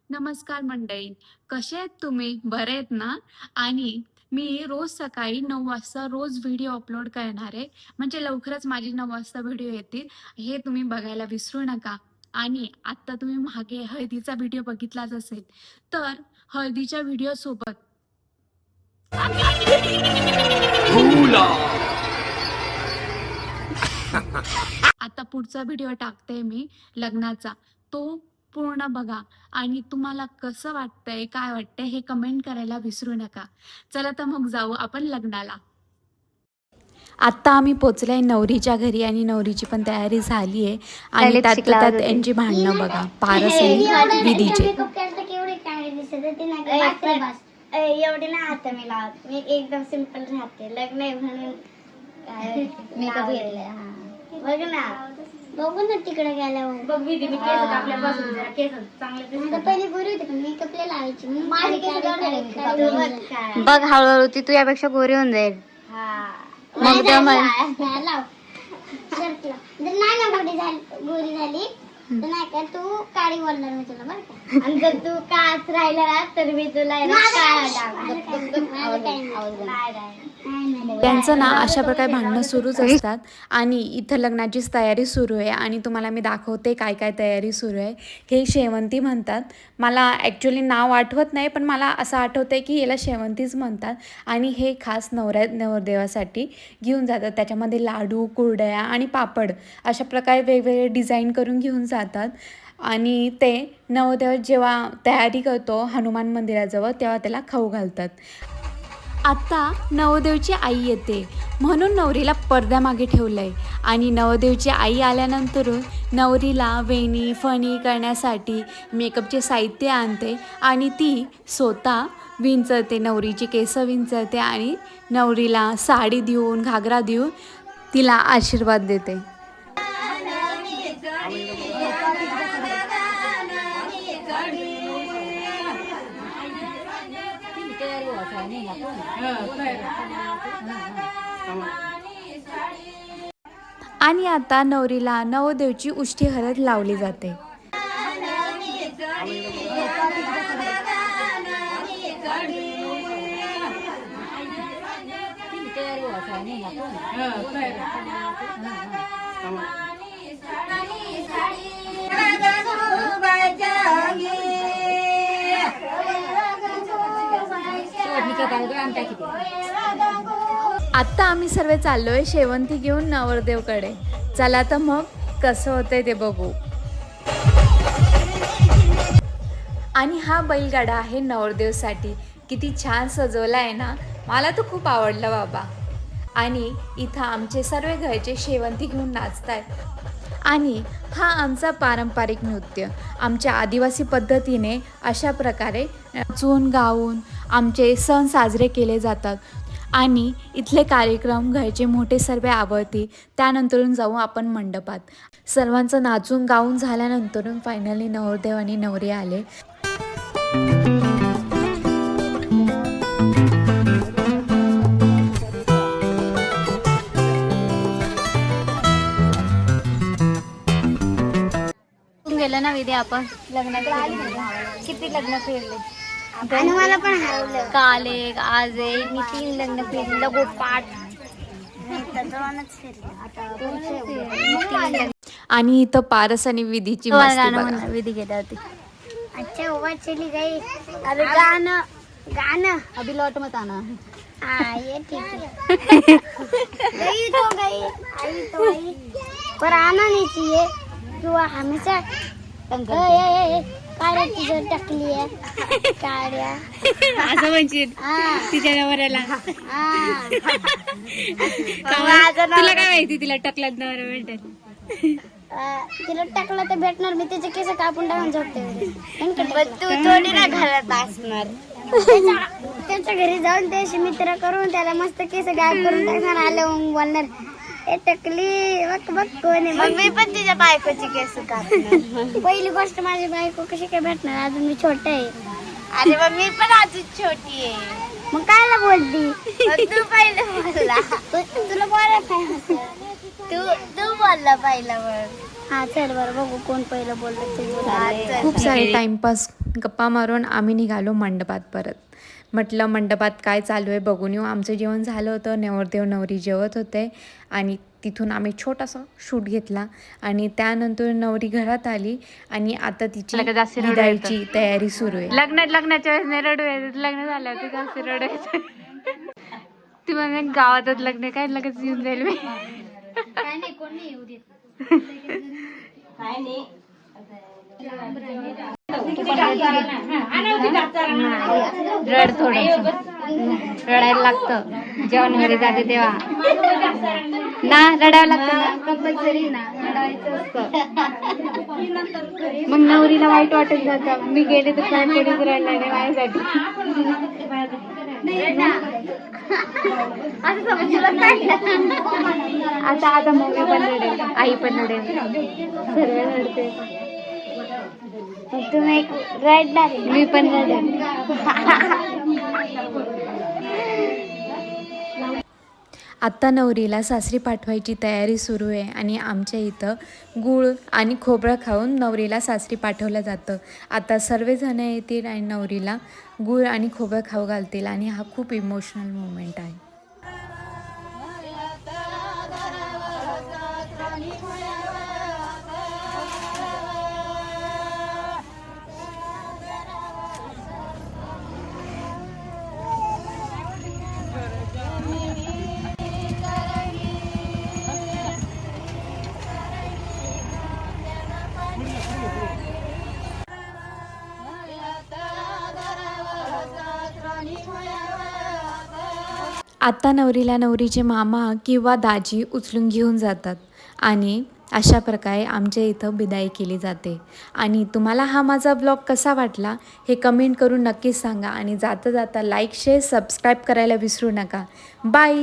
नमस्कार मंडळी, कसे आहेत तुम्ही? बरे आहेत ना? आणि मी रोज सकाळी 9 वाजता रोज व्हिडिओ अपलोड करणार आहे. म्हणजे लवकरच माझे 9 वाजता व्हिडिओ येतील. हे तुम्ही बघायला विसरू नका. आणि आत्ता तुम्ही मागे हळदीचा व्हिडिओ बघितलाच असेल. तर हळदीच्या व्हिडिओसोबत आता पुढचा व्हिडिओ टाकते मी लग्नाचा. तो पूर्ण बघा आणि तुम्हाला कसं वाटतंय, काय वाटतंय हे कमेंट करायला विसरू नका. चला तर मग जाऊ आपण लग्नाला. आत्ता आम्ही पोचलोय नवरीच्या घरी आणि नवरीची पण तयारी झाली आहे आणि त्यात यांची भांडणं बघा, पारस आणि विधीचे. एवढे ना आता मी लावत, मी एकदम सिंपल राहते. लग्न आहे म्हणून मेकअप घेतलाय. बघ ना, बघू ना तिकडे गेल्यावर. बघ विधी, मी केस कापल्यापासून जरा केस चांगले पहिले गोरी होते पण मेकअपला लावायची. बघ हळूहळू ती तुझ्यापेक्षा गोरी होऊन जाईल. मग लाव शर्टला. जर नाही ना गोरी झाली तर नाही का तू काळी बोलणार मी तुला बरं का. आणि जर तू काच राहिला ना तर मी तुला त्यांचं ना अशा प्रकारे भांडणं सुरूच असतात. आणि इथं लग्नाचीच तयारी सुरू आहे आणि तुम्हाला मी दाखवते काय काय तयारी सुरू आहे. हे शेवंती म्हणतात. मला ॲक्च्युली नाव आठवत नाही, पण मला असं आठवतं आहे की याला शेवंतीच म्हणतात. आणि हे खास नवरदेवासाठी घेऊन जातात. त्याच्यामध्ये लाडू, कुरडया आणि पापड अशा प्रकारे वेगवेगळे डिझाईन करून घेऊन जातात. आणि ते नवरदेव जेव्हा तयारी करतो हनुमान मंदिराजवळ तेव्हा त्याला खाऊ घालतात. आत्ता नवरदेवची आई येते म्हणून नवरीला पडद्यामागे ठेवलं आहे. आणि नवरदेवची आई आल्यानंतरून नवरीला वेणी फणी करण्यासाठी मेकअपचे साहित्य आणते आणि ती स्वतः विंचरते, नवरीची केसं विंचरते आणि नवरीला साडी देऊन घागरा देऊन तिला आशीर्वाद देते. आणि आता नवरीला नवरदेवची उष्टी हळद लावली जाते. आत्ता आम्ही सर्व चाललोय शेवंती घेऊन नवरदेवकडे. चला तर मग कसं होतंय ते बघू. आणि हा बैलगाडा आहे नवरदेवसाठी. किती छान सजवला आहे ना, मला तर खूप आवडला बाबा. आणि इथं आमचे सर्व घरचे शेवंती घेऊन नाचत आहेत. आणि हा आमचा पारंपरिक नृत्य आमच्या आदिवासी पद्धतीने अशा प्रकारे नाचून गाऊन आमचे सण साजरे केले जातात. आणि इथले कार्यक्रम घरचे मोठे सर्व आवडते. त्यानंतरून जाऊ आपण मंडपात. सर्वांचं नाचून गाऊन झाल्यानंतरून फायनली नवरदेव आणि नवरी आले. गेलं ना विधी आपण लग्नात. किती लग्न फिरले आणि मला पण हरवलं. काल एक आज एक मी 3 लग्न फिरले लगोपाठ. आणि इथं पारस आणि विधीची मस्ती बघा. विधी गेल्या होती. अच्छा उभा चली गई. अरे गाणं गाणं अभी लौट मत आना. हाँ ये ठीक है. गई तो गई, आई तो आई, पर आना नहीं चाहिए कि वो हमेशा काय रे तुझं टकली आहे काड्या असं म्हणशील तिच्या नवऱ्याला. तुला काय माहिती तिला टकलात नवरा भेटेल. तिला टाकला तर भेटणार. मी तिचे केस कापून टाकून झोपते. तू थोडी ना घरात असणार. त्यांच्या घरी जाऊन त्याशी मित्र करून त्याला मस्त केस गायब करून टाकणार. आलं मग बोलणार ए टकली बघ बघ कोण आहे. मग मी पण तिच्या बायकोची केस कापणार. पहिली गोष्ट माझी बायको कशी काय भेटणार, अजून मी छोट आहे. अरे मग मी पण अजून छोटी आहे. मग कायला बोलती. तू पहिले बोलला. तुला बोलायला काय होतं. तू बोलला पहिला. मग हा चल बरं बघू कोण पहिलं बोलतं ते बोल. खूप सारे टाइमपास गप्पा मारून आम्ही निघालो मंडपात परत. म्हटलं मंडपात काय चालू आहे बघून येऊ. आमचं जेवण झालं होतं, नवरदेव नवरी जेवत होते आणि तिथून आम्ही छोटासा शूट घेतला आणि त्यानंतर नवरी घरात आली आणि आता तिची विदाईची तयारी सुरू आहे. लग्नाच्या वेळेस नाही रडू यायचं, लग्न झालं ते जास्त रडू यायचं. ती म्हणजे गावातच लग्न काय लगेच येऊन जाईल मी. काय नाही कोण नाही येऊ देत. रड थोडं रडायला लागतं जेवण घरी जाते तेव्हा ना, रडायला लागतं ना, कंपल्सरी ना, रडायचं असतं. मग नवरीला वाईट वाटत जातं, मी गेले तर काय कोणीच रडणार नाही माझ्यासाठी. आता मम्मी पण रडेल, आई पण रडेल, सर्व रडते. तुम्ही एक रडणार मी पण रडेल. आत्ता नवरीला सासरी पाठवायची तयारी सुरू आहे आणि आमच्या इथं गूळ आणि खोबरं खाऊन नवरीला सासरी पाठवलं जातं. आता सर्वजण येतील आणि नवरीला गूळ आणि खोबरं खाऊ घालतील आणि हा खूप इमोशनल मोमेंट आहे. आत्ता नवरीला नवरीचे मामा किंवा दाजी उचलून घेऊन जातात आणि अशा प्रकारे आमच्या इथं बिदाई केली जाते. आणि तुम्हाला हा माझा ब्लॉग कसा वाटला हे कमेंट करून नक्कीच सांगा आणि जाता जाता लाईक शेअर सबस्क्राईब करायला विसरू नका. बाय.